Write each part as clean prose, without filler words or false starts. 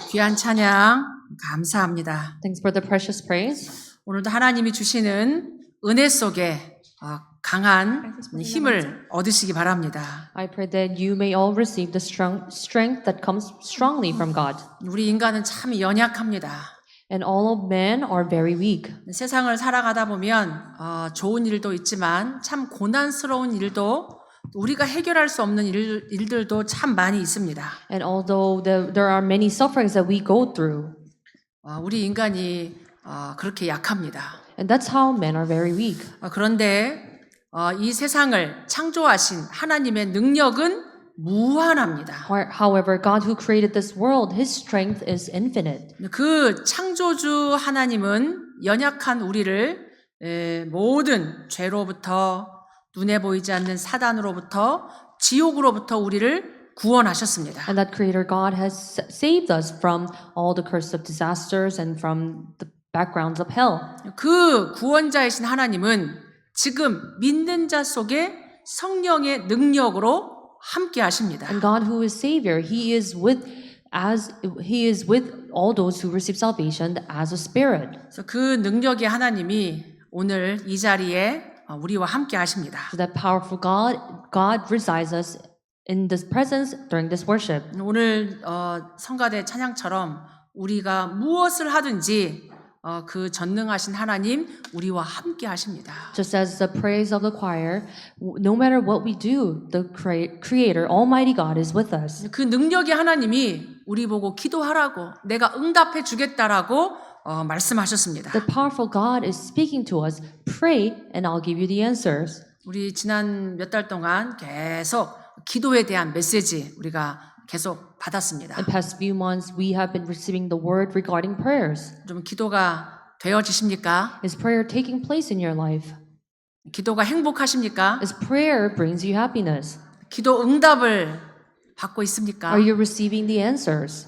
귀한 찬양 감사합니다. Thanks for the precious praise. 오늘도 하나님이 주시는 은혜 속에 강한 힘을 얻으시기 바랍니다. I pray that you may all receive the strength that comes strongly from God. 우리 인간은 참 연약합니다. And all of men are very weak. 세상을 살아가다 보면 좋은 일도 있지만 참 고난스러운 일도 우리가 해결할 수 없는 일들도 참 많이 있습니다. And although there are many sufferings that we go through, 우리 인간이 그렇게 약합니다. and that's how men are very weak. 그런데 이 세상을 창조하신 하나님의 능력은 무한합니다. However, God who created this world, His strength is infinite. 그 창조주 하나님은 연약한 우리를 모든 죄로부터 눈에 보이지 않는 사단으로부터 지옥으로부터 우리를 구원하셨습니다. And that Creator God has saved us from all the curse of disasters and from the backgrounds of hell. 그 구원자이신 하나님은 지금 믿는 자 속에 성령의 능력으로 함께 하십니다. And God who is Savior, He is with all those who receive salvation as a spirit. 그래서 그 능력의 하나님이 오늘 이 자리에 우리와 함께 하십니다. So that powerful God resides us in this presence during this worship. 오늘 성가대 찬양처럼 우리가 무엇을 하든지 그 전능하신 하나님 우리와 함께 하십니다. Just as the praise of the choir, no matter what we do, the Creator, Almighty God is with us. 그 능력의 하나님이 우리 보고 기도하라고 내가 응답해 주겠다라고 말씀하셨습니다. The powerful God is speaking to us. Pray and I'll give you the answers. 우리 지난 몇 달 동안 계속 기도에 대한 메시지 우리가 계속 받았습니다. In past few months, we have been receiving the word regarding prayers. 좀 기도가 되어지십니까? Is prayer taking place in your life? 기도가 행복하십니까? Is prayer brings you happiness? 기도 응답을 받고 있습니까? Are you receiving the answers?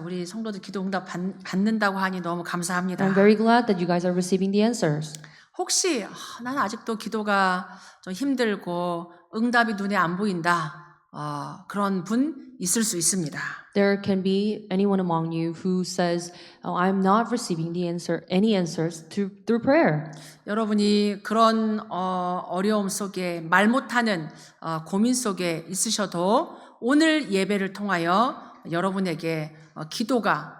우리 성도들 기도 응답 받는다고 하니 너무 감사합니다. I'm very glad that you guys are receiving the answers. 혹시 나는 아직도 기도가 좀 힘들고 응답이 눈에 안 보인다. 그런 분 있을 수 있습니다. There can be anyone among you who says, I'm not receiving any answers through prayer. 여러분이 그런 어려움 속에 말 못하는 고민 속에 있으셔도 오늘 예배를 통하여 여러분에게 기도가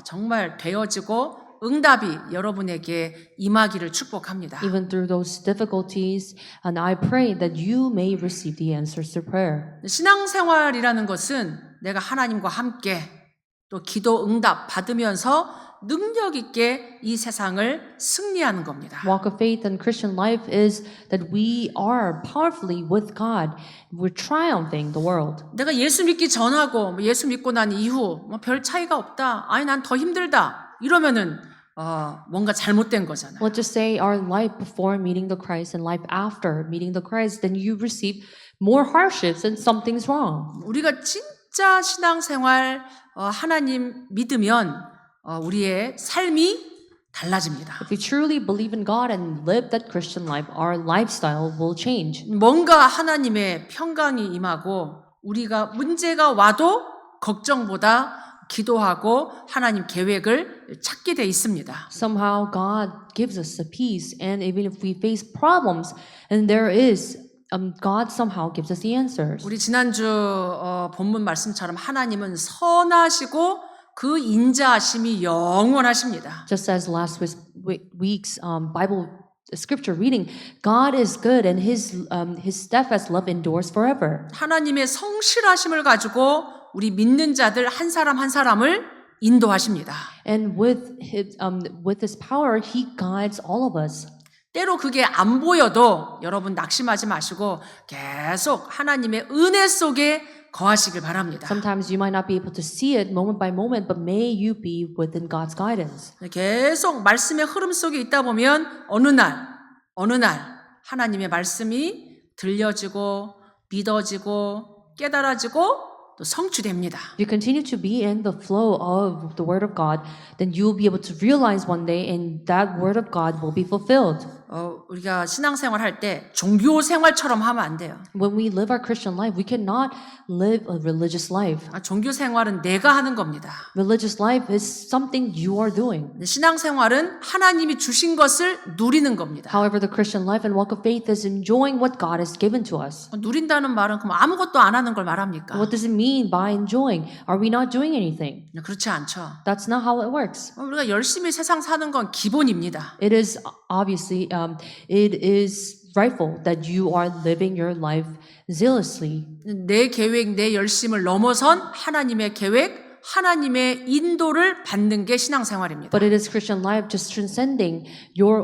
정말 되어지고 응답이 여러분에게 임하기를 축복합니다. Even through those difficulties, and I pray that you may receive the answers to prayer. 신앙생활이라는 것은 내가 하나님과 함께 또 기도 응답 받으면서 능력 있게 이 세상을 승리하는 겁니다. Walk of faith and Christian life is that we are powerfully with God. We're triumphing the world. 내가 예수 믿기 전하고 예수 믿고 난 이후 별 차이가 없다. 아니 난 더 힘들다. 이러면은 뭔가 잘못된 거잖아요. Let's just say our life before meeting the Christ and life after meeting the Christ, then you receive more hardships and something's wrong. 우리가 진짜 신앙생활 하나님 믿으면 우리의 삶이 달라집니다. If we truly believe in God and live that Christian life, our lifestyle will change. 뭔가 하나님의 평강이 임하고 우리가 문제가 와도 걱정보다 기도하고 하나님 계획을 찾게 돼 있습니다. Somehow God gives us a peace, and even if we face problems, and there is God somehow gives us the answers. 우리 지난주 본문 말씀처럼 하나님은 선하시고 그 인자하심이 영원하십니다. Just as last week's Bible scripture reading, God is good, and His steadfast love endures forever. 하나님의 성실하심을 가지고 우리 믿는 자들 한 사람 한 사람을 인도하십니다. And with His power, He guides all of us. 때로 그게 안 보여도 여러분 낙심하지 마시고 계속 하나님의 은혜 속에 거하시길 바랍니다. Sometimes you might not be able to see it moment by moment, but may you be within God's guidance. 계속 말씀의 흐름 속에 있다 보면 어느 날 하나님의 말씀이 들려지고 믿어지고 깨달아지고 또 성취됩니다. If you continue to be in the flow of the Word of God, then you will be able to realize one day, and that Word of God will be fulfilled. 우리가 신앙생활 할 때 종교 생활처럼 하면 안 돼요. When we live our Christian life, we cannot live a religious life. 종교 생활은 내가 하는 겁니다. Religious life is something you are doing. 신앙생활은 하나님이 주신 것을 누리는 겁니다. However, the Christian life and walk of faith is enjoying what God has given to us. 누린다는 말은 그럼 아무것도 안 하는 걸 말합니까? What does it mean by enjoying? Are we not doing anything? 그렇지 않죠. That's not how it works. 우리가 열심히 세상 사는 건 기본입니다. It is obviously, it is rightful that you are living your life zealously. 내 계획, 내 열심을 넘어선 하나님의 계획, 하나님의 인도를 받는 게 신앙생활입니다. But it is Christian life just transcending your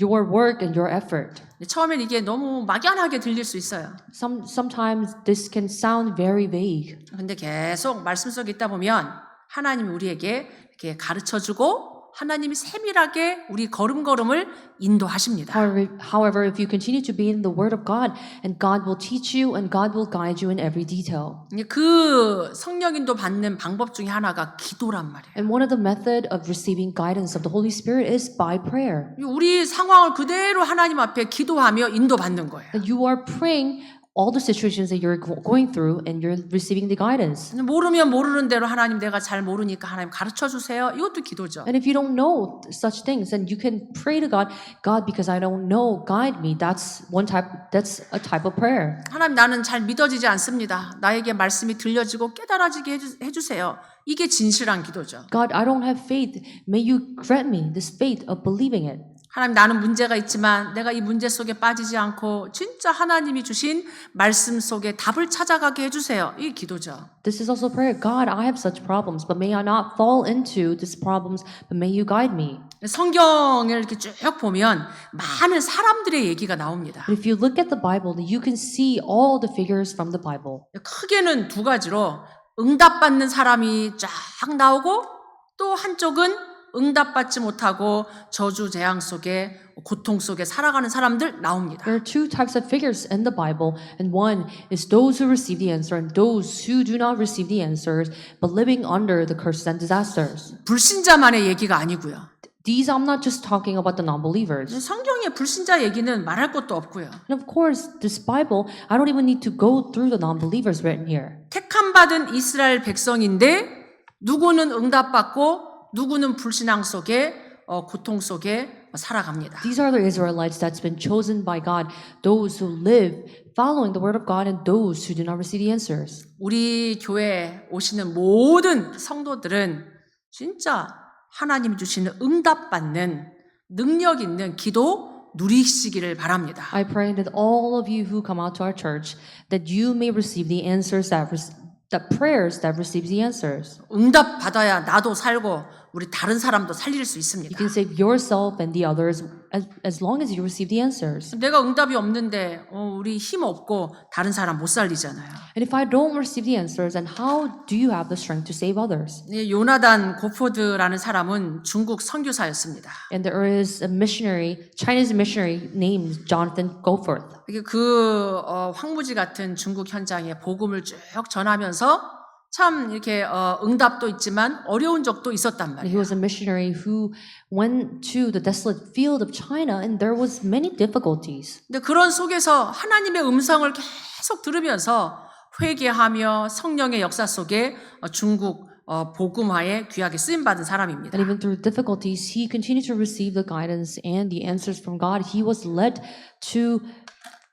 work and your effort. 처음엔 이게 너무 막연하게 들릴 수 있어요. Sometimes this can sound very vague. 근데 계속 말씀 속에 있다 보면 하나님이 우리에게 이렇게 가르쳐주고 하나님이 세밀하게 우리 걸음걸음을 인도하십니다. However, if you continue to be in the Word of God, and God will teach you and God will guide you in every detail. 그 성령 인도 받는 방법 중에 하나가 기도란 말이에요. And one of the method of receiving guidance of the Holy Spirit is by prayer. 우리 상황을 그대로 하나님 앞에 기도하며 인도받는 거예요. That you are praying all the situations that you're going through and you're receiving the guidance. 모르면 모르는 대로 하나님 내가 잘 모르니까 하나님 가르쳐 주세요. 이것도 기도죠. And if you don't know such things, then you can pray to God, God, because I don't know, guide me. That's a type of prayer. 하나님 나는 잘 믿어지지 않습니다. 나에게 말씀이 들려지고 깨달아지게 해주세요. 이게 진실한 기도죠. God, I don't have faith. May you grant me this faith of believing it. 하나님 나는 문제가 있지만 내가 이 문제 속에 빠지지 않고 진짜 하나님이 주신 말씀 속에 답을 찾아가게 해주세요. 이게 기도죠. This is also prayer. God, I have such problems, but may I not fall into these problems, but may you guide me. 성경을 이렇게 쭉 보면 많은 사람들의 얘기가 나옵니다. If you look at the Bible, you can see all the figures from the Bible. 크게는 두 가지로 응답받는 사람이 쫙 나오고 또 한쪽은 응답받지 못하고 저주 재앙 속에 고통 속에 살아가는 사람들 나옵니다. There are two types of figures in the Bible, and one is those who receive the answer and those who do not receive the answers, but living under the curses and disasters. 불신자만의 얘기가 아니고요. These, I'm not just talking about the non-believers. 성경의 불신자 얘기는 말할 것도 없고요. And of course, this Bible, I don't even need to go through the non-believers written here. 택함 받은 이스라엘 백성인데 누구는 응답받고 누구는 불신앙 속에 고통 속에 살아갑니다. These are the Israelites that's been chosen by God, those who live following the word of God and those who do not receive the answers. 우리 교회에 오시는 모든 성도들은 진짜 하나님이 주시는 응답받는 능력 있는 기도 누리시기를 바랍니다. I pray that all of you who come out to our church, that you may receive the answers the prayers that receives the answers. 응답 받아야 나도 살고 우리 다른 사람도 살릴 수 있습니다. You can save yourself and the others as long as you receive the answers. 내가 응답이 없는데 우리 힘 없고 다른 사람 못 살리잖아요. And if I don't receive the answers, then how do you have the strength to save others? 요나단 고포드라는 사람은 중국 선교사였습니다. And there is a missionary, Chinese missionary named Jonathan Goforth. 황무지 같은 중국 현장에 복음을 쭉 전하면서 참 이렇게 응답도 있지만 어려운 적도 있었단 He 말이에요. was a missionary who went to the desolate field of China, and there was many difficulties. 근데 그런 속에서 하나님의 음성을 계속 들으면서 회개하며 성령의 역사 속에 중국 복음화에 귀하게 쓰임 받은 사람입니다. And even through difficulties, he continued to receive the guidance and the answers from God. He was led to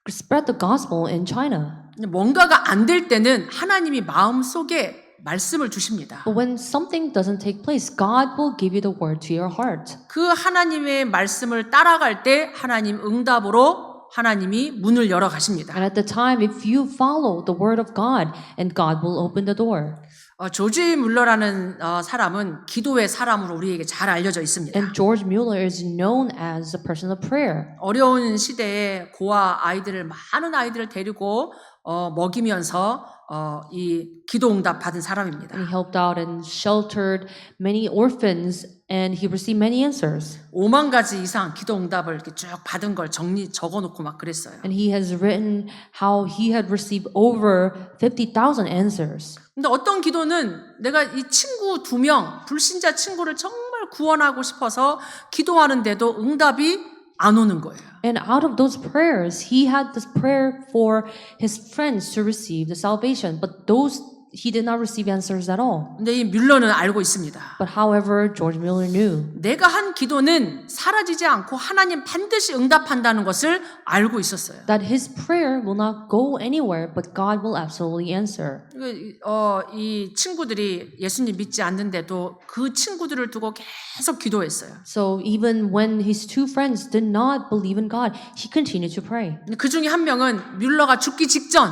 spread the gospel in China. 뭔가가 안 될 때는 하나님이 마음 속에 말씀을 주십니다. But when something doesn't take place, God will give you the word to your heart. 그 하나님의 말씀을 따라갈 때 하나님 응답으로 하나님이 문을 열어 가십니다. And at the time, if you follow the word of God, and God will open the door. 조지 물러라는 사람은 기도의 사람으로 우리에게 잘 알려져 있습니다. And George Mueller is known as a person of prayer. 어려운 시대에 고아 아이들을 많은 아이들을 데리고 먹이면서 이 기도 응답 받은 사람입니다. And he helped out and sheltered many orphans, and he received many answers. 5만 가지 이상 기도 응답을 이렇게 쭉 받은 걸 적어놓고 막 그랬어요. And he has written how he had received over 50,000 answers. 근데 어떤 기도는 내가 이 친구 2명, 불신자 친구를 정말 구원하고 싶어서 기도하는데도 응답이 안 오는 거예요. And out of those prayers, he had this prayer for his friends to receive the salvation, but those he did not receive answers at all. 근데 이 뮬러는 알고 있습니다. But however, George Miller knew 내가 한 기도는 사라지지 않고 하나님 반드시 응답한다는 것을 알고 있었어요. that his prayer will not go anywhere, but God will absolutely answer. 이 친구들이 예수님 믿지 않는데도 그 친구들을 두고 계속 기도했어요. So even when his two friends did not believe in God, he continued to pray. 그 중에 한 명은 뮬러가 죽기 직전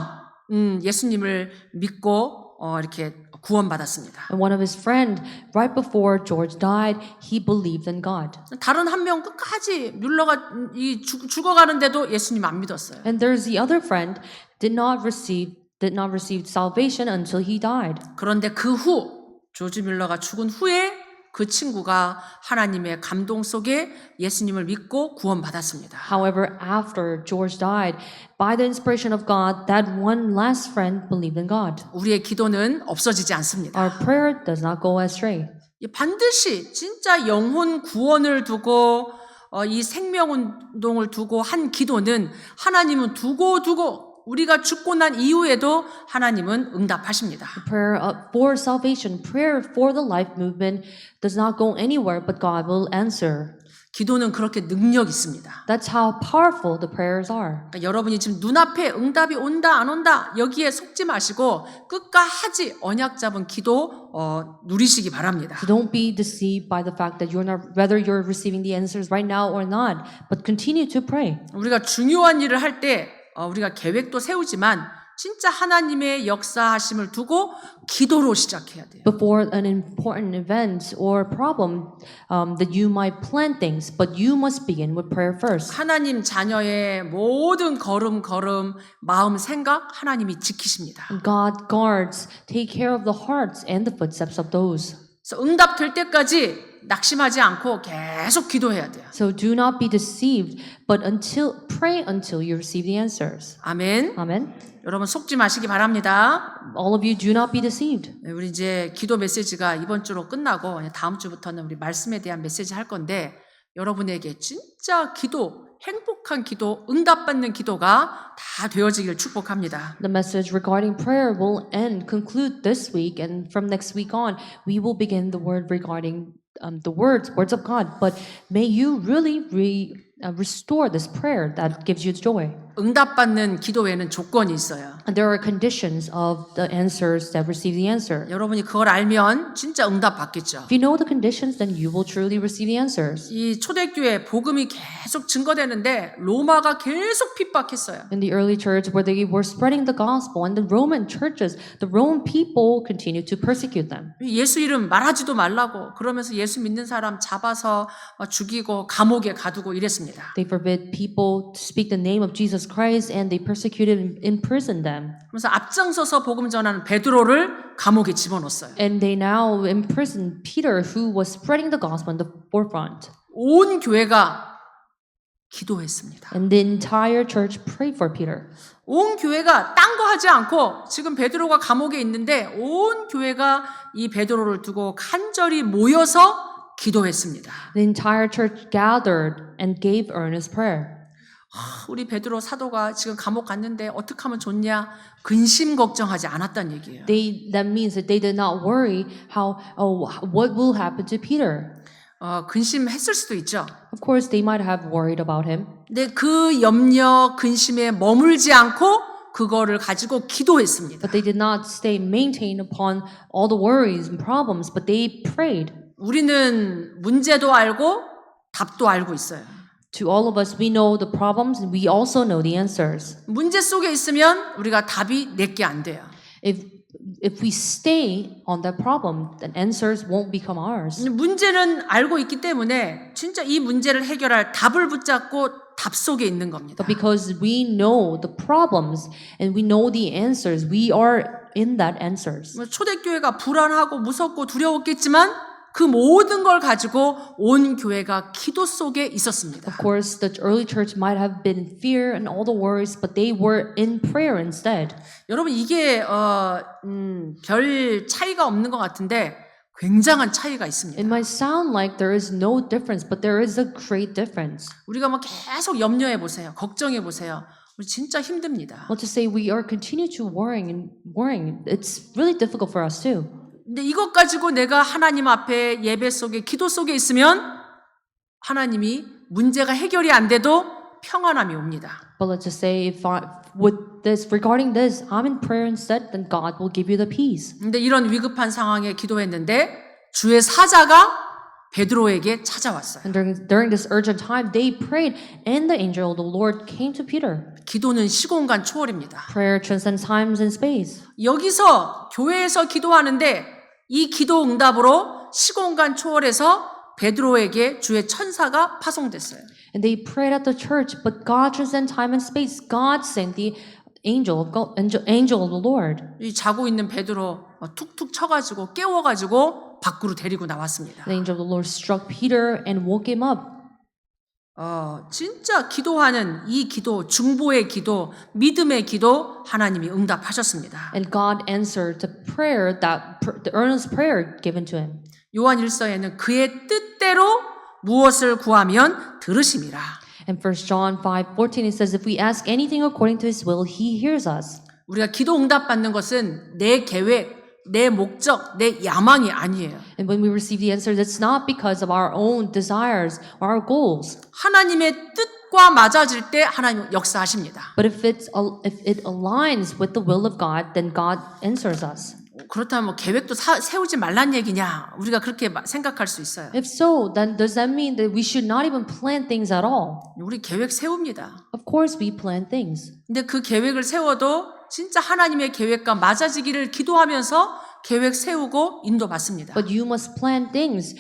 예수님을 믿고 이렇게 구원받았습니다. And one of his friends, right before George died, he believed in God. 다른 한 명 끝까지 뮬러가 죽어가는데도 예수님 안 믿었어요. And there's the other friend did not receive salvation until he died. 그런데 그 후 조지 뮬러가 죽은 후에 그 친구가 하나님의 감동 속에 예수님을 믿고 구원받았습니다. However, after George died, by the inspiration of God, that one last friend believed in God. 우리의 기도는 없어지지 않습니다. Our prayer does not go astray. 반드시 진짜 영혼 구원을 두고 이 생명운동을 두고 한 기도는 하나님은 두고 우리가 죽고 난 이후에도 하나님은 응답하십니다. Prayer for salvation, prayer for the life movement does not go anywhere, but God will answer. 기도는 그렇게 능력 있습니다. That's how powerful the prayers are. 그러니까 여러분이 지금 눈앞에 응답이 온다 안 온다 여기에 속지 마시고 끝까지 언약 잡은 기도 누리시기 바랍니다. So don't be deceived by the fact that whether you're receiving the answers right now or not, but continue to pray. 우리가 중요한 일을 할 때 우리가 계획도 세우지만 진짜 하나님의 역사하심을 두고 기도로 시작해야 돼요. Before an important event or problem, that you might plan things, but you must begin with prayer first. 하나님 자녀의 모든 걸음 마음 생각 하나님이 지키십니다. God guards, take care of the hearts and the footsteps of those. 그래서 응답될 때까지 낙심하지 않고 계속 기도해야 돼요. So do not be deceived, but pray until you receive the answers. 아멘. Amen. 여러분 속지 마시기 바랍니다. All of you do not be deceived. 우리 이제 기도 메시지가 이번 주로 끝나고 다음 주부터는 우리 말씀에 대한 메시지 할 건데 여러분에게 진짜 기도, 행복한 기도, 응답받는 기도가 다 되어지길 축복합니다. The message regarding prayer will conclude this week, and from next week on, we will begin the word regarding the words of God. But may you really restore this prayer that gives you joy. 응답받는 기도에는 조건이 있어요. And there are conditions of the answers that receive the answer. 여러분이 그걸 알면 진짜 응답 받겠죠. If you know the conditions, then you will truly receive the answers. 이 초대교회 복음이 계속 증거되는데 로마가 계속 핍박했어요. In the early church, where they were spreading the gospel, and the Roman churches, the Roman people continued to persecute them. 예수 이름 말하지도 말라고 그러면서 예수 믿는 사람 잡아서 죽이고 감옥에 가두고 이랬습니다. They forbid people to speak the name of Jesus Christ, and they persecuted and imprisoned them. 그래서 앞장서서 복음 전하는 베드로를 감옥에 집어넣었어요. And they now imprisoned Peter, who was spreading the gospel in the forefront. 온 교회가 기도했습니다. And the entire church prayed for Peter. 온 교회가 딴 거 하지 않고 지금 베드로가 감옥에 있는데 온 교회가 이 베드로를 두고 간절히 모여서 기도했습니다. The entire church gathered and gave earnest prayer. 우리 베드로 사도가 지금 감옥 갔는데 어떻게 하면 좋냐? 근심 걱정하지 않았단 얘기예요. That means that they did not worry what will happen to Peter. 근심했을 수도 있죠. Of course, they might have worried about him. 근데 그 염려, 근심에 머물지 않고 그거를 가지고 기도했습니다. But they did not maintain upon all the worries and problems, but they prayed. 우리는 문제도 알고 답도 알고 있어요. To all of us, we know the problems and we also know the answers. 문제 속에 있으면 우리가 답이 내게 안 돼요. If we stay on that problem, then answers won't become ours. 문제는 알고 있기 때문에 진짜 이 문제를 해결할 답을 붙잡고 답 속에 있는 겁니다. But because we know the problems and we know the answers, we are in that answers. 초대교회가 불안하고 무섭고 두려웠겠지만 그 모든 걸 가지고 온 교회가 기도 속에 있었습니다. Of course, the early church might have been in fear and all the worries, but they were in prayer instead. 여러분 이게 별 차이가 없는 것 같은데 굉장한 차이가 있습니다. It might sound like there is no difference, but there is a great difference. 우리가 뭐 계속 염려해 보세요. 걱정해 보세요. 우리 진짜 힘듭니다. Well, to say we are continue to worrying, it's really difficult for us too. 근데 이것 가지고 내가 하나님 앞에 예배 속에 기도 속에 있으면 하나님이 문제가 해결이 안 돼도 평안함이 옵니다. But let's just say regarding this, I'm in prayer instead, then God will give you the peace. 근데 이런 위급한 상황에 기도했는데 주의 사자가 베드로에게 찾아왔어요. And during this urgent time, they prayed, and the angel of the Lord came to Peter. 기도는 시공간 초월입니다. Prayer transcends times and space. 여기서 교회에서 기도하는데 이 기도 응답으로 시공간 초월해서 베드로에게 주의 천사가 파송됐어요. And they prayed at the church, but God transcends time and space. God sent the angel of the Lord. 이 자고 있는 베드로 툭툭 쳐가지고 깨워가지고 밖으로 데리고 나왔습니다. The angel of the Lord struck Peter and woke him up. 진짜 기도하는 이 기도, 중보의 기도, 믿음의 기도 하나님이 응답하셨습니다. And God answered the earnest prayer given to him. 요한 1서에는 그의 뜻대로 무엇을 구하면 들으심이라. In 1 John 5:14 it says, if we ask anything according to his will, he hears us. 우리가 기도 응답 받는 것은 내 계획, 내 목적, 내 야망이 아니에요. And when we receive the answers, it's not because of our own desires or our goals. 하나님의 뜻과 맞아질 때 하나님 역사하십니다. But if it aligns with the will of God, then God answers us. 그렇다면 뭐 계획도 세우지 말란 얘기냐? 우리가 그렇게 생각할 수 있어요. If so, then does that mean that we should not even plan things at all? 우리 계획 세웁니다. Of course we plan things. 근데 그 계획을 세워도 진짜 하나님의 계획과 맞아지기를 기도하면서 계획 세우고 인도받습니다. But you must plan things,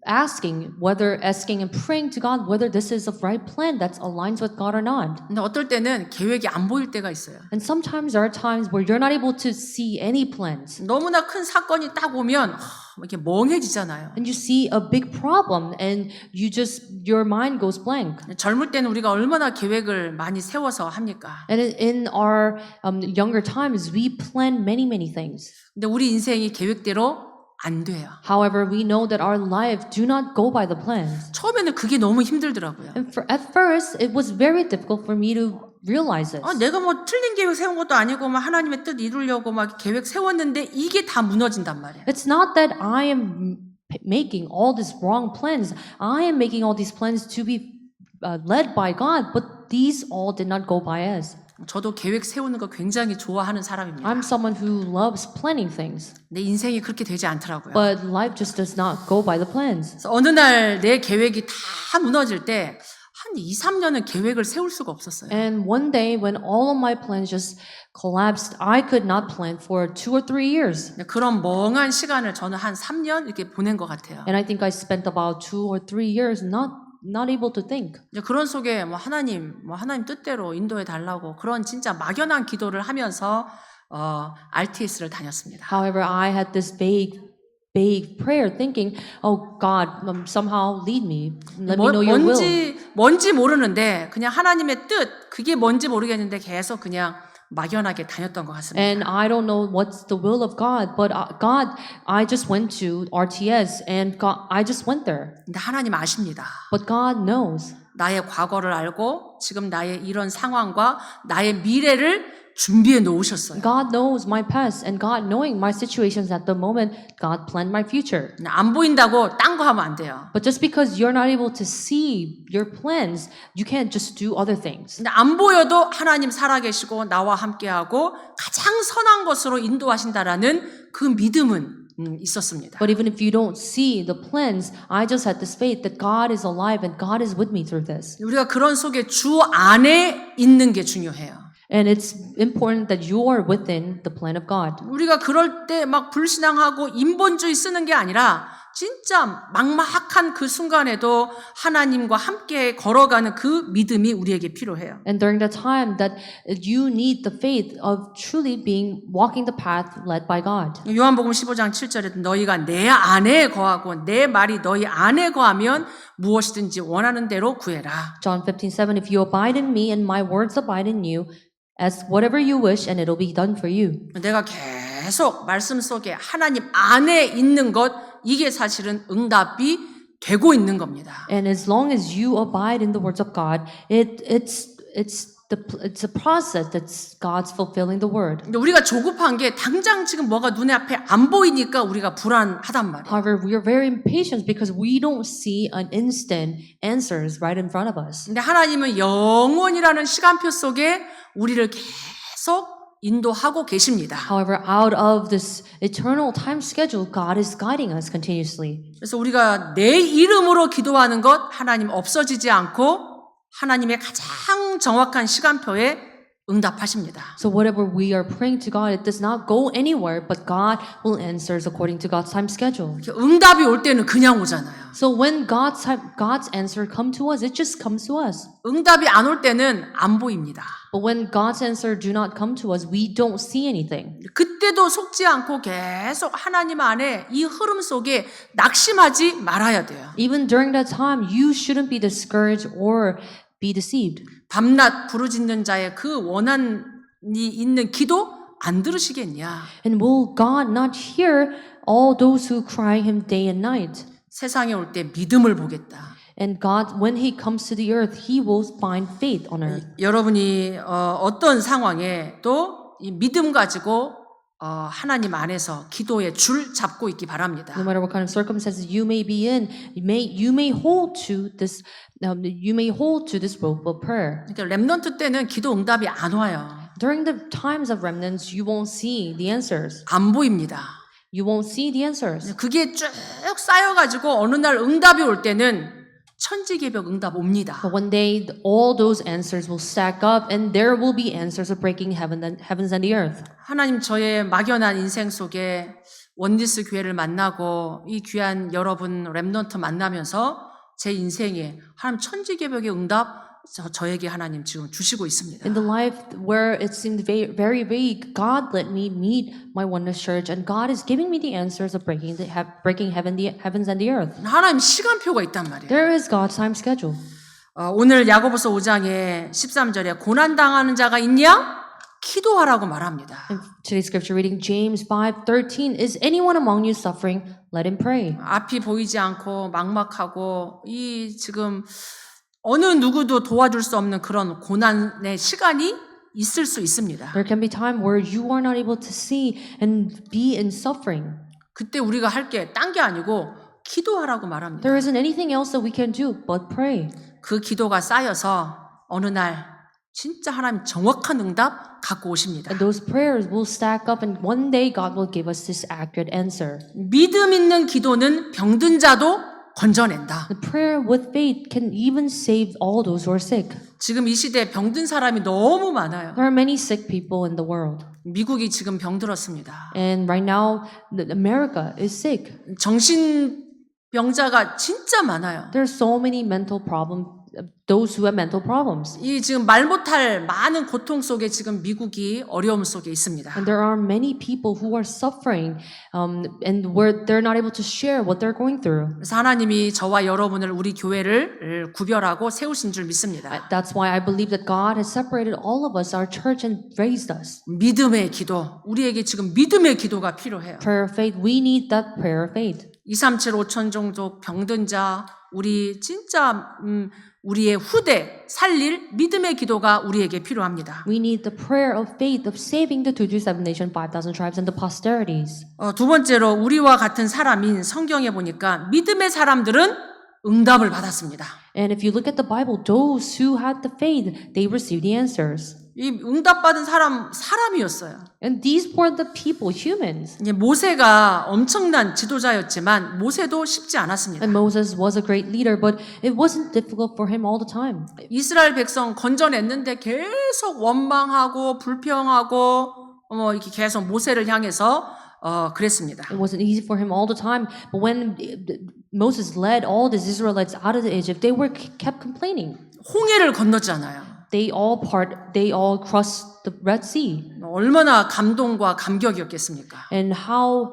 asking and praying to God whether this is the right plan that aligns with God or not. 근데 어떨 때는 계획이 안 보일 때가 있어요. And sometimes there are times where you're not able to see any plans. 너무나 큰 사건이 딱 오면 이렇게 멍해지잖아요. And you see a big problem and your mind goes blank. 젊을 때는 우리가 얼마나 계획을 많이 세워서 합니까? And in our younger times, we plan many things. 근데 우리 인생이 계획대로 안 돼요. However, we know that our life do not go by the plans. 처음에는 그게 너무 힘들더라고요. And at first, it was very difficult for me to realize this. 내가 뭐 틀린 계획 세운 것도 아니고 막 하나님의 뜻 이루려고 막 계획 세웠는데 이게 다 무너진단 말이에요. It's not that I am making all these wrong plans. I am making all these plans to be led by God, but these all did not go by us. 저도 계획 세우는 거 굉장히 좋아하는 사람입니다. I'm someone who loves planning things, 내 인생이 그렇게 되지 않더라고요. but life just does not go by the plans. 그래서 어느 날 내 계획이 다 무너질 때 한 2, 3년은 계획을 세울 수가 없었어요. And one day when all of my plans just collapsed, I could not plan for 2 or 3 years. 그런 멍한 시간을 저는 한 3년 이렇게 보낸 것 같아요. And I think I spent about 2 or 3 years not able to think. 이제 그런 속에 하나님 뜻대로 인도해 달라고 그런 진짜 막연한 기도를 하면서 RTS를 다녔습니다. However, I had this vague prayer thinking, oh God, somehow lead me. Let me know your will. 뭔지 모르는데 그냥 하나님의 뜻 그게 뭔지 모르겠는데 계속 그냥 막연하게 다녔던 것 같습니다. And I don't know what's the will of God, but God, I just went to RTS and I just went there. 근데 하나님 아십니다. But God knows. 나의 과거를 알고 지금 나의 이런 상황과 나의 미래를 준비해 놓으셨어요. God knows my past, and God knowing my situations at the moment, God planned my future. 안 보인다고 딴 거 하면 안 돼요. But just because you're not able to see your plans, you can't just do other things. 근데 안 보여도 하나님 살아계시고 나와 함께하고 가장 선한 것으로 인도하신다라는 그 믿음은 있었습니다. But even if you don't see the plans, I just had this faith that God is alive and God is with me through this. 우리가 그런 속에 주 안에 있는 게 중요해요. And it's important that you are within the plan of God. 우리가 그럴 때 막 불신앙하고 인본주의 쓰는 게 아니라 진짜 막막한 그 순간에도 하나님과 함께 걸어가는 그 믿음이 우리에게 필요해요. And during the time that you need the faith of truly walking the path led by God. 요한복음 15장 7절에 너희가 내 안에 거하고 내 말이 너희 안에 거하면 무엇이든지 원하는 대로 구해라. John 15:7 If you abide in me and my words abide in you, ask whatever you wish and it'll be done for you. 내가 계속 말씀 속에 하나님 안에 있는 것, 이게 사실은 응답이 되고 있는 겁니다. And as long as you abide in the words of God, it's a process that's God's fulfilling the word. 근데 우리가 조급한 게 당장 지금 뭐가 눈에 앞에 안 보이니까 우리가 불안하단 말이에요. However, we are very impatient because we don't see an instant answers right in front of us. 근데 하나님은 영원이라는 시간표 속에 우리를 계속 인도하고 계십니다. However, out of this eternal time schedule, God is guiding us continuously. 그래서 우리가 내 이름으로 기도하는 것 하나님 없어지지 않고 하나님의 가장 정확한 시간표에 응답하십니다. So whatever we are praying to God, it does not go anywhere, but God will answer according to God's time schedule. 응답이 올 때는 그냥 오잖아요. So when God's answer come to us, it just comes to us. 응답이 안 올 때는 안 보입니다. But when God's answer do not come to us, we don't see anything. 그때도 속지 않고 계속 하나님 안에 이 흐름 속에 낙심하지 말아야 돼요. Even during that time, you shouldn't be discouraged or be deceived. 밤낮 부르짖는 자의 그 원한이 있는 기도 안 들으시겠냐? And will God not hear all those who cry him day and night? 세상에 올 때 믿음을 보겠다. And God, when he comes to the earth, he will find faith on earth. 여러분이 어떤 상황에 또 이 믿음 가지고 하나님 안에서 기도의 줄 잡고 있기 바랍니다. No matter what kind of circumstances you may be in, you may hold to this rope of prayer. 그러니까 렘넌트 때는 기도 응답이 안 와요. During the times of remnants, you won't see the answers. 안 보입니다. You won't see the answers. 그게 쭉 쌓여가지고 어느 날 응답이 올 때는 천지개벽 응답 옵니다. But one day, all those answers will stack up, and there will be answers of breaking heavens and the earth. 하나님 저의 막연한 인생 속에 원디스 교회를 만나고 이 귀한 여러분 렘넌트 만나면서 제 인생에 하나님 천지개벽의 응답 저에게 하나님 지금 주시고 있습니다. In the life where it seemed very vague, God let me meet my Oneness Church, and God is giving me the answers of breaking heavens and the earth. 하나님 시간표가 있단 말이에요. There is God's time schedule. 오늘 야고보서 5장에 13절에 고난당하는 자가 있냐? 기도하라고 말합니다. In today's scripture reading, James 5:13, is anyone among you suffering? Let him pray. 앞이 보이지 않고 막막하고 이 지금 어느 누구도 도와줄 수 없는 그런 고난의 시간이 있을 수 있습니다. There can be time where you are not able to see and be in suffering. 그때 우리가 할 게 딴 게 아니고 기도하라고 말합니다. There isn't anything else that we can do but pray. 그 기도가 쌓여서 어느 날 진짜 하나님 정확한 응답 갖고 오십니다. And those prayers will stack up, and one day God will give us this accurate answer. 믿음 있는 기도는 병든 자도 건져낸다. The prayer with faith can even save all those who are sick. 지금 이 시대에 병든 사람이 너무 많아요. There are many sick people in the world. 미국이 지금 병들었습니다. And right now, America is sick. 정신병자가 진짜 많아요. There are so many those who have mental problems. 이 지금 말 못할 많은 고통 속에 지금 미국이 어려움 속에 있습니다. And there are many people who are suffering and where they're not able to share what they're going through. 그래서 하나님이 저와 여러분을 우리 교회를 구별하고 세우신 줄 믿습니다. That's why I believe that God has separated all of us, our church, and raised us. 믿음의 기도, 우리에게 지금 믿음의 기도가 필요해요. Prayer of faith, we need that prayer of faith. 237 5천 정도 병든 자, 우리 진짜 우리의 후대 살릴 믿음의 기도가 우리에게 필요합니다. We need the prayer of faith of saving the 237 nation, 5,000 tribes, and the posterities. 두 번째로 우리와 같은 사람인 성경에 보니까 믿음의 사람들은 응답을 받았습니다. And if you look at the Bible, those who had the faith, they received the answers. 이 응답받은 사람이었어요. And these were the people, humans. 이제 모세가 엄청난 지도자였지만 모세도 쉽지 않았습니다. And Moses was a great leader, but it wasn't difficult for him all the time. 이스라엘 백성 건져냈는데 계속 원망하고 불평하고 이렇게 계속 모세를 향해서 그랬습니다. It wasn't easy for him all the time, but when Moses led all the Israelites out of Egypt, they kept complaining. 홍해를 건넜잖아요. They all crossed the Red Sea. 얼마나 감동과 감격이었겠습니까? And how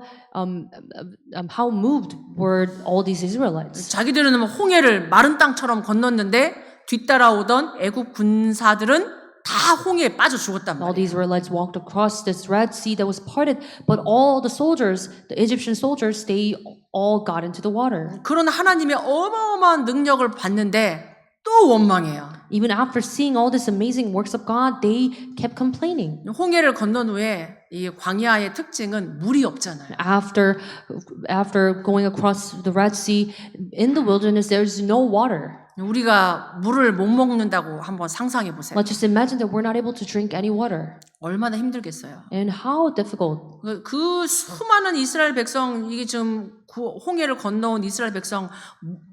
moved were all these Israelites? 자기들은 홍해를 마른 땅처럼 건넜는데 뒤따라오던 애국 군사들은 다 홍해에 빠져 죽었단 All 말이에요. the Israelites walked across this Red Sea that was parted, but all the soldiers, the Egyptian soldiers, they all got into the water. 그런 하나님의 어마어마한 능력을 봤는데 또 원망해요. Even after seeing all these amazing works of God, they kept complaining. 홍해를 건넌 후에 이 광야의 특징은 물이 없잖아요. After going across the Red Sea, in the wilderness, there's no water. 우리가 물을 못 먹는다고 한번 상상해 보세요. Let's just imagine that we're not able to drink any water. 얼마나 힘들겠어요. And how difficult. 그 수많은 이스라엘 백성, 이게 지금 홍해를 건너온 이스라엘 백성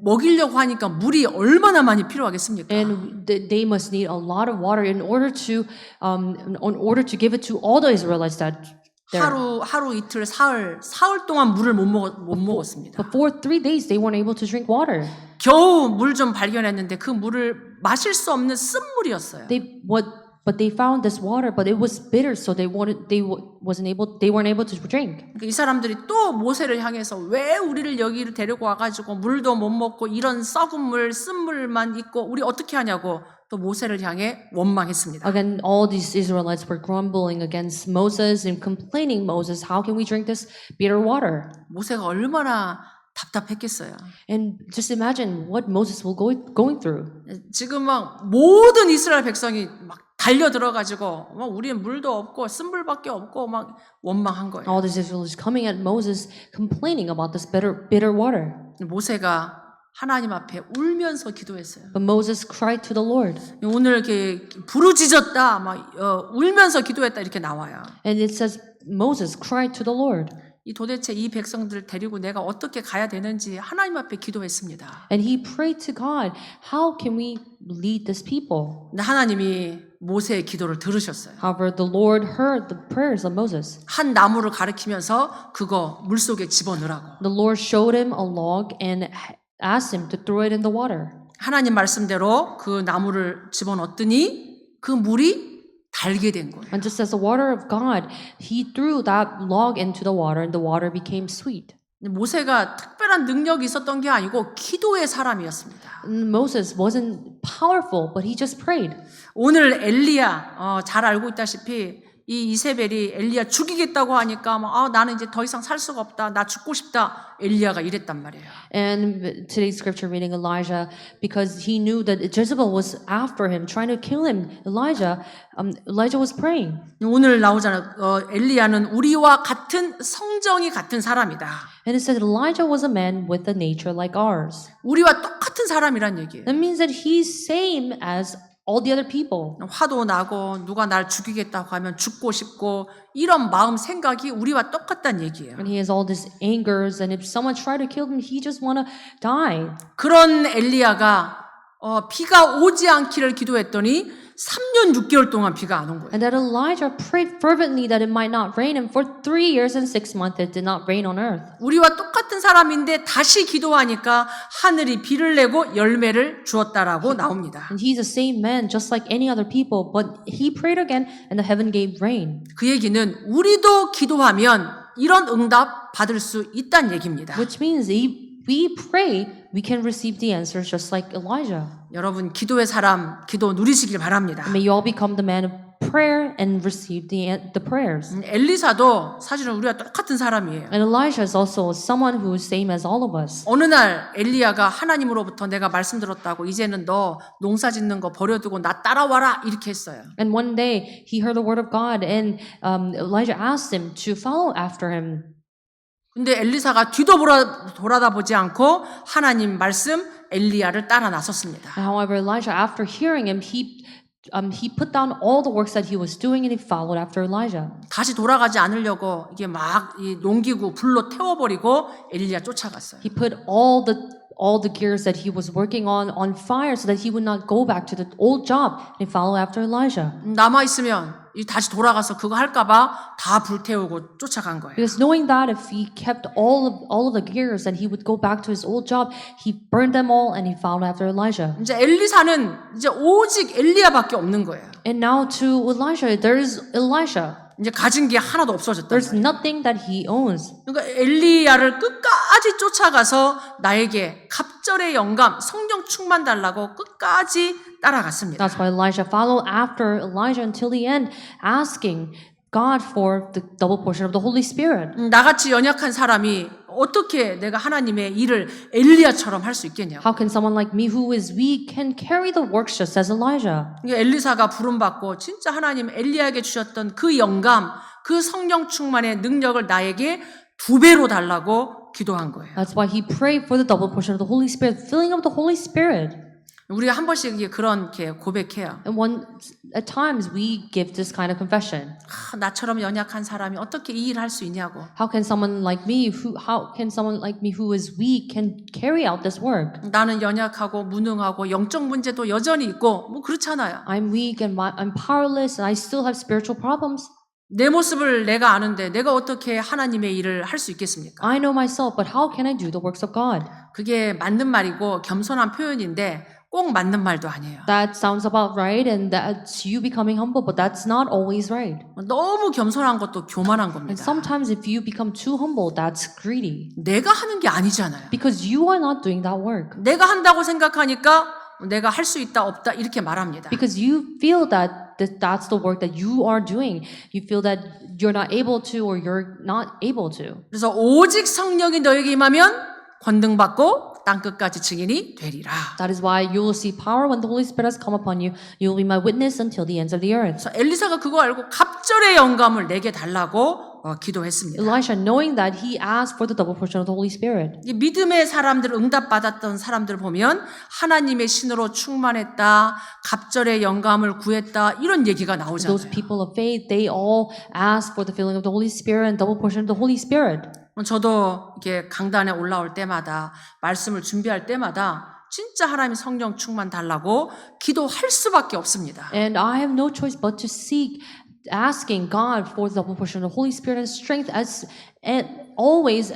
먹이려고 하니까 물이 얼마나 많이 필요하겠습니까? And they must need a lot of water in order to give it to all the Israelites that there. 하루 이틀 사흘 동안 물을 못 먹었습니다. But for 3 days, they weren't able to drink water. 겨우 물 좀 발견했는데 그 물을 마실 수 없는 쓴물이었어요. But they found this water, but it was bitter, so they weren't able to drink. 이 사람들이 또 모세를 향해서 왜 우리를 여기로 데리고 와가지고 물도 못 먹고 이런 썩은 물, 쓴물만 있고 우리 어떻게 하냐고 또 모세를 향해 원망했습니다. Again, all these Israelites were grumbling against Moses and complaining, Moses, how can we drink this bitter water? 모세가 얼마나 답답했겠어요. And just imagine what Moses will going through. 지금 막 모든 이스라엘 백성이 막 달려 들어가지고 우리는 물도 없고 쓴물밖에 없고 막 원망한 거예요. All these Israelites coming at Moses, complaining about this bitter water. 모세가 하나님 앞에 울면서 기도했어요. But Moses cried to the Lord. 오늘 이렇게 부르짖었다, 막 울면서 기도했다 이렇게 나와요. And it says Moses cried to the Lord. 이 도대체 이 백성들을 데리고 내가 어떻게 가야 되는지 하나님 앞에 기도했습니다. And he prayed to God, how can we lead this people? 근데 하나님이 모세의 기도를 들으셨어요. However, the Lord heard the prayers of Moses. 한 나무를 가리키면서 그거 물속에 집어넣으라고. The Lord showed him a log and asked him to throw it in the water. 하나님 말씀대로 그 나무를 집어넣었더니 그 물이 달게 된 거예요. And just as the water of God, he threw that log into the water and the water became sweet. 모세가 특별한 능력이 있었던 게 아니고 기도의 사람이었습니다. Moses wasn't powerful, but he just prayed. 오늘 엘리야 잘 알고 있다시피 이 이세벨이 엘리야 죽이겠다고 하니까 나는 이제 더 이상 살 수가 없다. 나 죽고 싶다. 엘리야가 이랬단 말이에요. And today's scripture reading Elijah, because he knew that Jezebel was after him, trying to kill him. Elijah was praying. 오늘 나오잖아. 엘리야는 우리와 같은 성정이 같은 사람이다. And it said Elijah was a man with a nature like ours. 우리와 똑같은 사람이란 얘기예요. That means that he's same as all the other people. 화도 나고 누가 날 죽이겠다고 하면 죽고 싶고 이런 마음 생각이 우리와 똑같다는 얘기예요. And he has all these angers, and if someone try to kill him, he just want to die. 그런 엘리야가 비가 오지 않기를 기도했더니 3년 6개월 동안 비가 안 온 거예요. And that Elijah prayed fervently that it might not rain, and for 3 years and 6 months it did not rain on earth. 우리와 똑같은 사람인데 다시 기도하니까 하늘이 비를 내고 열매를 주었다라고 나옵니다. And he's the same man just like any other people, but he prayed again and the heaven gave rain. 그 얘기는 우리도 기도하면 이런 응답 받을 수 있다는 얘기입니다. Which means if we pray, we can receive the answers just like Elijah. 여러분 기도의 사람 기도 누리시길 바랍니다. May you all become the man of prayer and receive the prayers. 엘리사도 사실은 우리와 똑같은 사람이에요. And Elijah is also someone who is same as all of us. 어느 날 엘리야가 하나님으로부터 내가 말씀 들었다고 이제는 너 농사 짓는 거 버려두고 나 따라와라 이렇게 했어요. And one day he heard the word of God, and Elijah asked him to follow after him. 근데 엘리사가 뒤도 돌아다보지 않고 하나님 말씀 엘리야를 따라 나섰습니다. However, Elijah, after hearing him, he put down all the works that he was doing and he followed after Elijah. 다시 돌아가지 않으려고 이게 막 이 농기구 불로 태워버리고 엘리야 쫓아갔어요. He put all the gears that he was working on fire so that he would not go back to the old job, and he followed after Elijah. 남아 있으면 다시 돌아가서 그거 할까봐 다 불태우고 쫓아간 거예요. Because knowing that if he kept all of the gears, then he would go back to his old job. He burned them all and he followed after Elijah. 이제 엘리사는 이제 오직 엘리야밖에 없는 거예요. And now to Elijah, there is Elisha. 이제 가진 게 하나도 없어졌단 There's 말이에요. nothing that he owns. 그러니까 엘리야를 끝까지 쫓아가서 나에게 갑절의 영감, 성령 충만 달라고 끝까지 따라갔습니다. That's why Elijah followed after Elijah until the end, asking God for the double portion of the Holy Spirit. 나같이 연약한 사람이 어떻게 내가 하나님의 일을 엘리야처럼 할 수 있겠냐고. How can someone like me who is weak can carry the works just as Elijah? 이게 엘리사가 부름받고 진짜 하나님 엘리야에게 주셨던 그 영감, 그 성령 충만의 능력을 나에게 2배로 달라고 기도한 거예요. That's why he prayed for the double portion of the Holy Spirit, filling up the Holy Spirit. 우리 한 번씩 그렇게 고백해요. And at times we give this kind of confession. 나처럼 연약한 사람이 어떻게 이 일을 할 수 있냐고. How can someone like me who is weak can carry out this work? 나는 연약하고 무능하고 영적 문제도 여전히 있고 뭐 그렇잖아요. I'm weak and I'm powerless and I still have spiritual problems. 내 모습을 내가 아는데 내가 어떻게 하나님의 일을 할 수 있겠습니까? I know myself, but how can I do the works of God? 그게 맞는 말이고 겸손한 표현인데 꼭 맞는 말도 아니에요. That sounds about right and that's you becoming humble, but that's not always right. 너무 겸손한 것도 교만한 And 겁니다. sometimes if you become too humble, that's greedy. 내가 하는 게 아니잖아요. Because you are not doing that work. 내가 한다고 생각하니까 내가 할 수 있다 없다 이렇게 말합니다. Because you feel that that's the work that you are doing. You feel that you're not able to or you're not able to. 그래서 오직 성령이 너에게 임하면 권능받고 땅끝까지 증인이 되리라. That is why you will see power when the Holy Spirit has come upon you. You will be my witness until the ends of the earth. 그래서 엘리사가 그거 알고 갑절의 영감을 내게 달라고 기도했습니다. Elisha, knowing that, he asked for the double portion of the Holy Spirit. 이 믿음의 사람들, 응답받았던 사람들 보면 하나님의 신으로 충만했다, 갑절의 영감을 구했다 이런 얘기가 나오잖아요. Those people of faith, they all asked for the filling of the Holy Spirit and double portion of the Holy Spirit. 저도 이렇게 강단에 올라올 때마다 말씀을 준비할 때마다 진짜 하나님의 성령 충만 달라고 기도할 수밖에 없습니다. And I have no choice but to seek, asking God for the double portion of the Holy Spirit and strength and always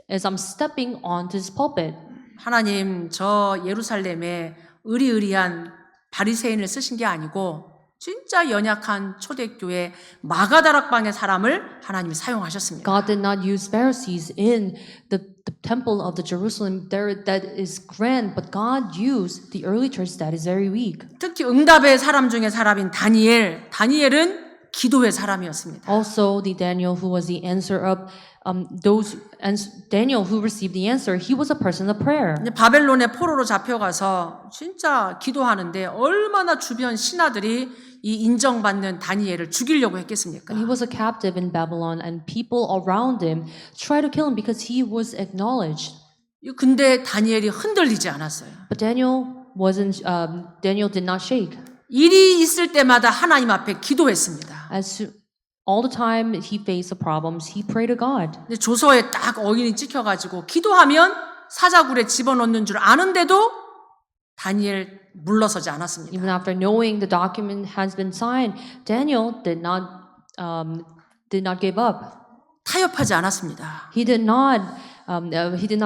as I'm stepping onto this pulpit. 하나님 저 예루살렘에 의리의리한 바리새인을 쓰신 게 아니고 진짜 연약한 초대교회 마가다락방의 사람을 하나님이 사용하셨습니다. God did not use Pharisees in the temple of the Jerusalem there that is grand, but God used the early church that is very weak. 특히 응답의 사람 중에 사람인 다니엘은 기도의 사람이었습니다. Also, the Daniel who was the answer of Daniel who received the answer, he was a person of prayer. 근데 바벨론의 포로로 잡혀가서 진짜 기도하는데 얼마나 주변 신하들이 이 인정받는 다니엘을 죽이려고 했겠습니까? And he was a captive in Babylon, and people around him tried to kill him because he was acknowledged. 근데 다니엘이 흔들리지 않았어요. But Daniel did not shake. 일이 있을 때마다 하나님 앞에 기도했습니다. All the time he faced the problems, he prayed to God. 근데 조서에 딱 어인이 찍혀가지고 기도하면 사자굴에 집어넣는 줄 아는데도 다니엘 물러서지 않았습니다. Even after knowing the document has been signed, Daniel did not give up. 타협하지 않았습니다. He did not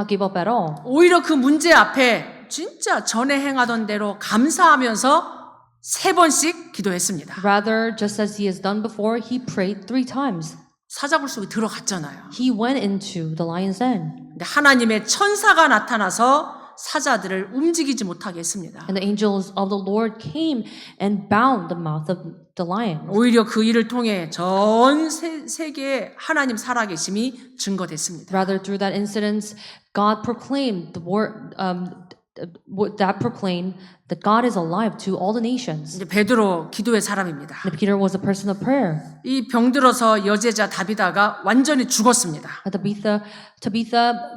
give up at all. 오히려 그 문제 앞에 진짜 전에 행하던 대로 감사하면서 3번씩 기도했습니다. Rather, just as he has done before, he prayed 3 times. 사자굴 속에 들어갔잖아요. He went into the lion's den. 근데 하나님의 천사가 나타나서 사자들을 움직이지 못하게 했습니다. And the angels of the Lord came and bound the mouth of the lion. 오히려 그 일을 통해 전 세계에 하나님 살아계심이 증거됐습니다. Rather, through that incident, God proclaimed the word that proclaimed that God is alive to all the nations. 이제 베드로 기도의 사람입니다. And Peter was a person of prayer. 이 병들어서 여제자 다비다가 완전히 죽었습니다. Tabitha,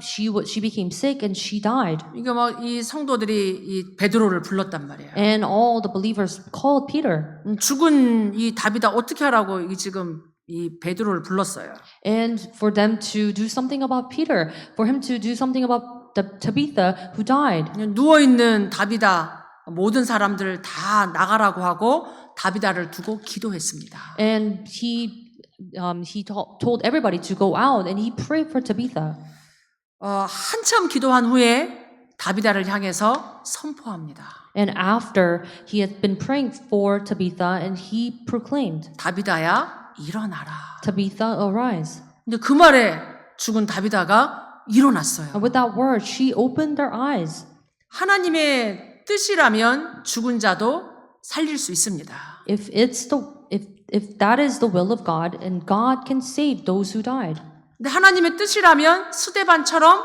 she became sick and she died. 이게 이 성도들이 이 베드로를 불렀단 말이에요. And all the believers called Peter. 죽은 이 다비다 어떻게 하라고 이 지금 이 베드로를 불렀어요. And for them to do something about Peter, for him to do something about Tabitha who died. 누워 있는 다비다 모든 사람들 다 나가라고 하고 다비다를 두고 기도했습니다. And he told everybody to go out and he prayed for Tabitha. 한참 기도한 후에 다비다를 향해서 선포합니다. And after he had been praying for Tabitha, and he proclaimed, 다비다야 일어나라. Tabitha, arise. 근데 그 말에 죽은 다비다가 일어났어요. And with that word, she opened her eyes. 하나님의 뜻이라면 죽은 자도 살릴 수 있습니다. If that is the will of God, and God can save those who died. 근데 하나님의 뜻이라면 스데반처럼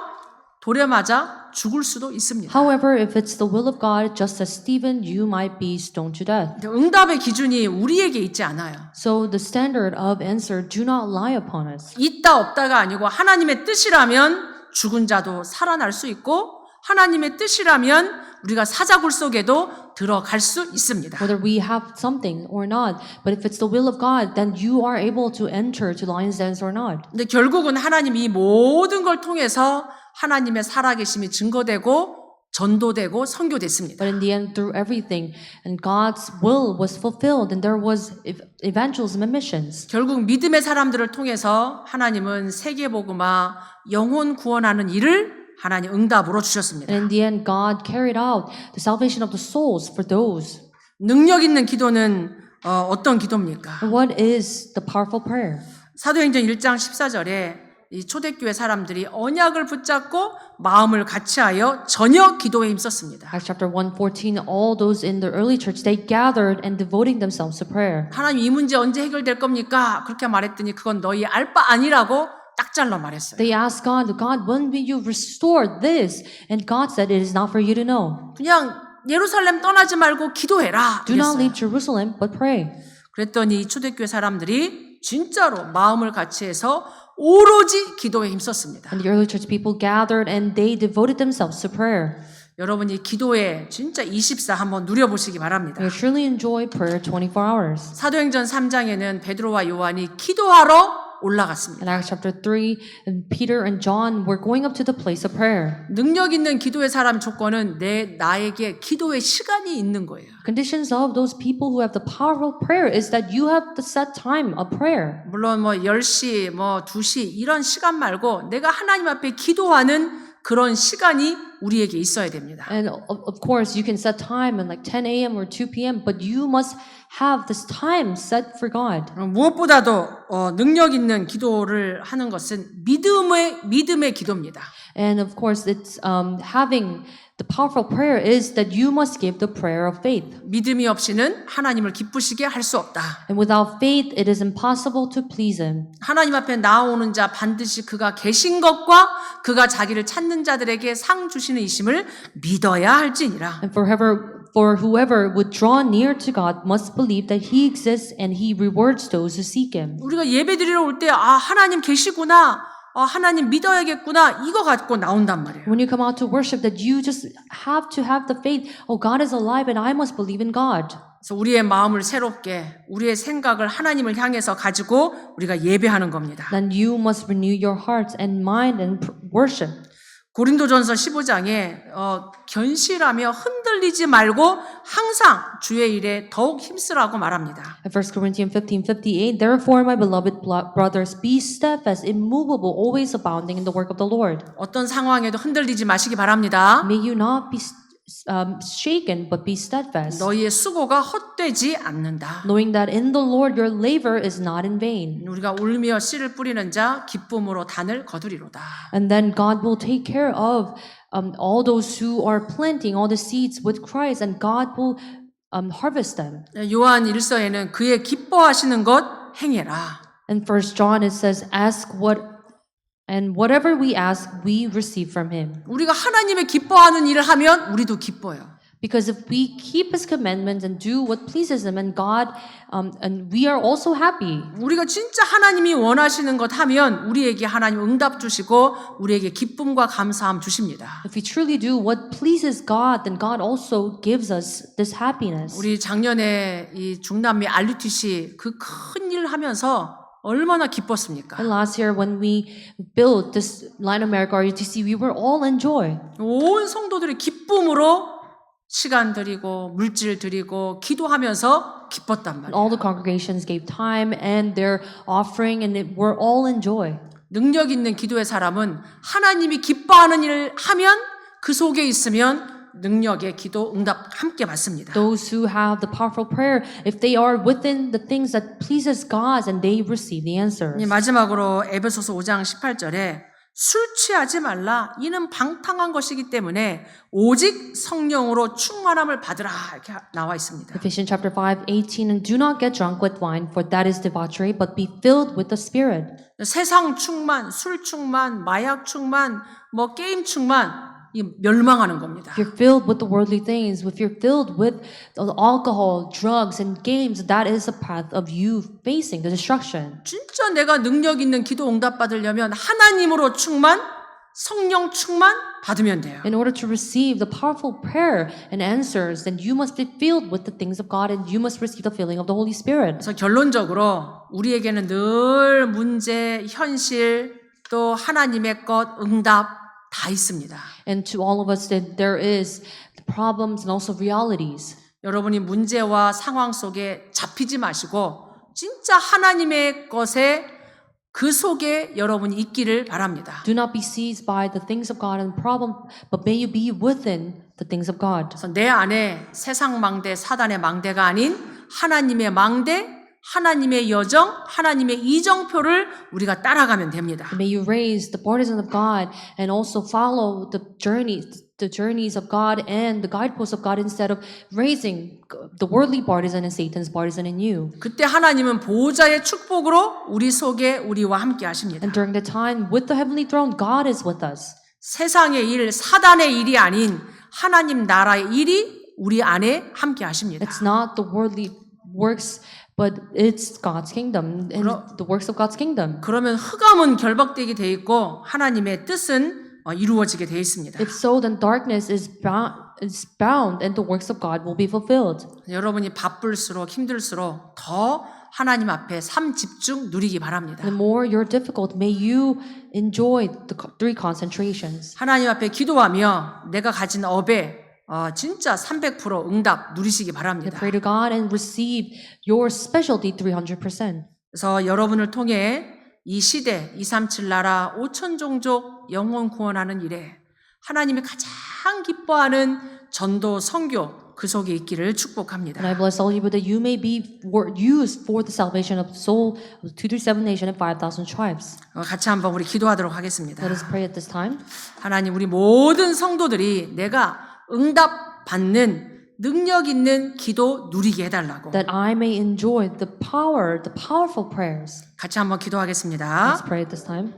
돌에 맞아 죽을 수도 있습니다. However, if it's the will of God, just as Stephen, you might be stoned to death. 응답의 기준이 우리에게 있지 않아요. So the standard of answer do not lie upon us. 있다 없다가 아니고 하나님의 뜻이라면 죽은 자도 살아날 수 있고 하나님의 뜻이라면 우리가 사자굴 속에도 들어갈 수 있습니다. Whether we have something or not, but if it's the will of God, then you are able to enter to lions' dens or not. 근데 결국은 하나님이 이 모든 걸 통해서 하나님의 살아계심이 증거되고 전도되고 선교됐습니다. But in the end, through everything, and God's will was fulfilled, and there was evangelism and missions. 결국 믿음의 사람들을 통해서 하나님은 세계복음화 영혼 구원하는 일을 하나님 응답으로 주셨습니다. And in the end, God carried out the salvation of the souls for those. 능력 있는 기도는 어떤 기도입니까? And what is the powerful prayer? 사도행전 1장 14절에 이 초대교회 사람들이 언약을 붙잡고 마음을 같이하여 저녁 기도에 힘썼습니다. Acts chapter 1:14, all those in the early church, they gathered and devoting themselves to prayer. 하나님 이 문제 언제 해결될 겁니까? 그렇게 말했더니 그건 너희 알 바 아니라고 딱 잘라 말했어요. They asked God, when will you restore this? And God said, it is not for you to know. 그냥 예루살렘 떠나지 말고 기도해라. Do not 그랬어요. leave Jerusalem, but pray. 그랬더니 이 초대교회 사람들이 진짜로 마음을 같이해서 오로지 기도에 힘썼습니다. And the early church people gathered and they devoted themselves to prayer. 여러분이 기도에 진짜 24 한번 누려보시기 바랍니다. You truly enjoy prayer 24 hours. 사도행전 3장에는 베드로와 요한이 기도하러 올라갔습니다. In Acts chapter 3, and Peter and John were going up to the place of prayer. 능력 있는 기도의 사람 조건은 나에게 기도의 시간이 있는 거예요. Conditions of those people who have the powerful prayer is that you have the set time of prayer. 물론 10시, 2시 이런 시간 말고 내가 하나님 앞에 기도하는 그런 시간이 우리에게 있어야 됩니다. And of course, you can set time in like 10 a.m. or 2 p.m., but you must have this time set for God. 무엇보다도 능력 있는 기도를 하는 것은 믿음의 기도입니다. And of course, it's having the powerful prayer is that you must give the prayer of faith. 믿음이 없이는 하나님을 기쁘시게 할 수 없다. And without faith, it is impossible to please Him. 하나님 앞에 나오는 자 반드시 그가 계신 것과 그가 자기를 찾는 자들에게 상 주시는 이심을 믿어야 할지니라. And for whoever would draw near to God must believe that He exists and He rewards those who seek Him. 우리가 예배드리러 올 때 하나님 계시구나. 하나님 믿어야겠구나. 이거 갖고 나온단 말이에요. When you come out to worship, that you just have to have the faith. Oh, God is alive and I must believe in God. 그래서 우리의 마음을 새롭게 우리의 생각을 하나님을 향해서 가지고 우리가 예배하는 겁니다. Then you must renew your hearts and mind and worship. 고린도전서 15장에 견실하며 흔들리지 말고 항상 주의 일에 더욱 힘쓰라고 말합니다. In 1 Corinthians 15:58, therefore, my beloved brothers, be steadfast, immovable, always abounding in the work of the Lord. 어떤 상황에도 흔들리지 마시기 바랍니다. May you not be shaken, but be steadfast, 너희의 수고가 헛되지 않는다. knowing that in the Lord your labor is not in vain. 우리가 울며 씨를 뿌리는 자 기쁨으로 단을 거두리로다. And then God will take care of all those who are planting all the seeds with Christ, and God will harvest them. 요한 1서에는 그의 기뻐하시는 것 행해라. In 1 John it says, whatever we ask, we receive from Him. 우리가 하나님의 기뻐하는 일을 하면 우리도 기뻐요. Because if we keep His commandments and do what pleases Him, and God, and we are also happy. 우리가 진짜 하나님이 원하시는 것 하면 우리에게 하나님 응답 주시고 우리에게 기쁨과 감사함 주십니다. If we truly do what pleases God, then God also gives us this happiness. 우리 작년에 이 중남미 RUTC 그 큰 일 하면서 얼마나 기뻤습니까? And last year when we built this Line America RUTC, we were all in joy. 온 성도들이 기쁨으로 시간 드리고 물질 드리고 기도하면서 기뻤단 말이에요. All the congregations gave time and their offering, and we're all in joy. 능력 있는 기도의 사람은 하나님이 기뻐하는 일을 하면 그 속에 있으면 능력의 기도 응답 함께 받습니다. Those who have the powerful prayer, if they are within the things that pleases God, and they receive the answers. 마지막으로 에베소서 5장 18절에 술 취하지 말라. 이는 방탕한 것이기 때문에 오직 성령으로 충만함을 받으라. 이렇게 나와 있습니다. Ephesians chapter 5:18, and do not get drunk with wine, for that is debauchery, but be filled with the Spirit. 세상 충만, 술 충만, 마약 충만, 뭐 게임 충만, 이 멸망하는 겁니다. If you're filled with the worldly things, if you're filled with the alcohol, drugs, and games, that is a path of you facing the destruction. 진짜 내가 능력 있는 기도 응답 받으려면 하나님으로 충만, 성령 충만 받으면 돼요. In order to receive the powerful prayer and answers, then you must be filled with the things of God, and you must receive the filling of the Holy Spirit. 그래서 결론적으로 우리에게는 늘 문제, 현실, 또 하나님의 것, 응답 다 있습니다. And to all of us, that there is the problems and also realities. 여러분이 문제와 상황 속에 잡히지 마시고 진짜 하나님의 것에 그 속에 여러분이 있기를 바랍니다. Do not be seized by the things of God and problem, but may you be within the things of God. 그래서 내 안에 세상 망대, 사단의 망대가 아닌 하나님의 망대, 하나님의 여정, 하나님의 이정표를 우리가 따라가면 됩니다. May you raise the partisan of God and also follow the journeys of God and the guideposts of God instead of raising the worldly partisan and Satan's partisan in you. 그때 하나님은 보호자의 축복으로 우리 속에 우리와 함께 하십니다. And during the time with the heavenly throne, God is with us. 세상의 일, 사단의 일이 아닌 하나님 나라의 일이 우리 안에 함께 하십니다. It's not the worldly works, but it's God's kingdom and the works of God's kingdom. 그러면 흑암은 결박되게 돼 있고 하나님의 뜻은 이루어지게 돼 있습니다. If so, then darkness is bound and the works of God will be fulfilled. 여러분이 바쁠수록 힘들수록 더 하나님 앞에 삶 집중 누리기 바랍니다. The more you're difficult, may you enjoy the three concentrations. 하나님 앞에 기도하며 내가 가진 업에 진짜 300% 응답 누리시기 바랍니다. Pray to God and receive your specialty 300%. 그래서 여러분을 통해 이 시대 237 나라 5천 종족 영혼 구원하는 일에 하나님이 가장 기뻐하는 전도 선교 그 속에 있기를 축복합니다. And I bless all of you that you may be used for the salvation of the soul of the 237 nation and 5,000 tribes. 같이 한번 우리 기도하도록 하겠습니다. Let us pray at this time. 하나님 우리 모든 성도들이 내가 응답 받는 능력 있는 기도 누리게 해달라고. That I may enjoy the powerful prayers. 같이 한번 기도하겠습니다. Let's pray at this time.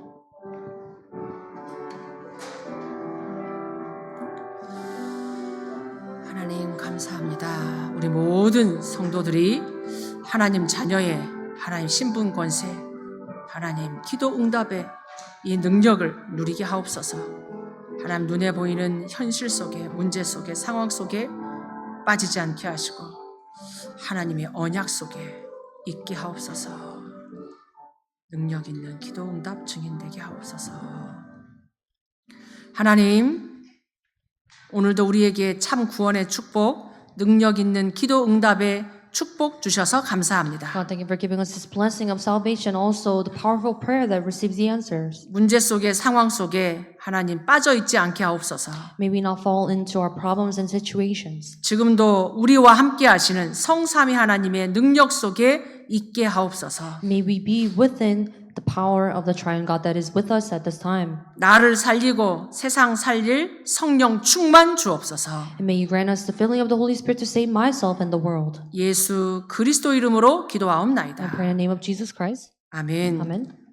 하나님 감사합니다. 우리 모든 성도들이 하나님 자녀의 하나님 신분 권세, 하나님 기도 응답의 이 능력을 누리게 하옵소서. 하나님 눈에 보이는 현실 속에 문제 속에 상황 속에 빠지지 않게 하시고 하나님의 언약 속에 있게 하옵소서. 능력 있는 기도 응답 증인되게 하옵소서. 하나님 오늘도 우리에게 참 구원의 축복, 능력 있는 기도 응답의 축복 주셔서 감사합니다. God, thank you for giving us this blessing of salvation, also the powerful prayer that receives the answers. 문제 속에 상황 속에 하나님 빠져 있지 않게 하옵소서. May we not fall into our problems and situations. 지금도 우리와 함께 하시는 성삼위 하나님의 능력 속에 있게 하옵소서. May we be within the power of the triune God that is with us at this time. 나를 살리고 세상 살릴 성령 충만 주옵소서. And may you grant us the filling of the Holy Spirit to save myself and the world. 예수 그리스도 이름으로 I 기도하옵나이다. pray in the name of Jesus Christ. 아멘. Amen.